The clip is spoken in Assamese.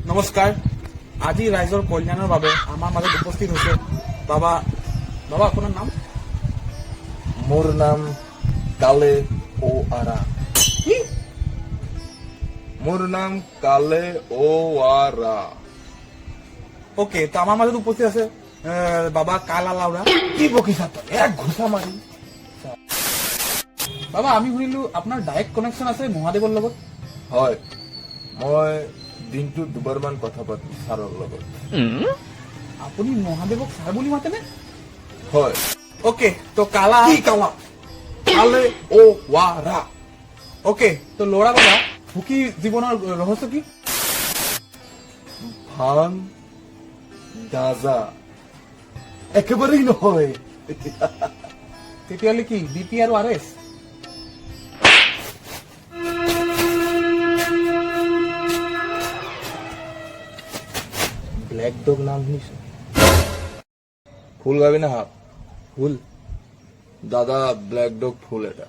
নমস্কাৰ। আজি ৰাইজৰ কল্যাণৰ বাবে আমাৰ মাজত উপস্থিত হৈছে বাবা। বাবা, আপোনাৰ নাম? মোৰ নাম কালে ও আৰা। কি? মোৰ নাম কালে ও আৰা। অকে, তো আমাৰ মাজত উপস্থিত আছে বাবা কালা লাউৰা। কি বকিছা তই? এক ঘুষা মাৰি। বাবা, আমি শুনিলো আপোনাৰ ডাইৰেক্ট কানেকশ্যন আছে মহাদেৱৰ লগত। হয়, মই দিনটোত দুবাৰমান কথা পাতো ছাৰৰ লগত। আপুনি মহাদেৱক ছাৰ বুলি মাতেনে? হয়। অকে, তো কালা কি কালা? কালে ও ৱাৰা। অকে, তো ল'ৰা বাবা সুখী জীৱনৰ ৰহস্য কি? ভাং গাজা একেবাৰেই নহয়। তেতিয়াহ'লে কি বিপি আৰু আৰ এছ? ব্লেক ডগ নাম শুনিছো? ফুল গাবি না হাফ? ভুল। দাদা ব্লেক ডগ ফুল এটা।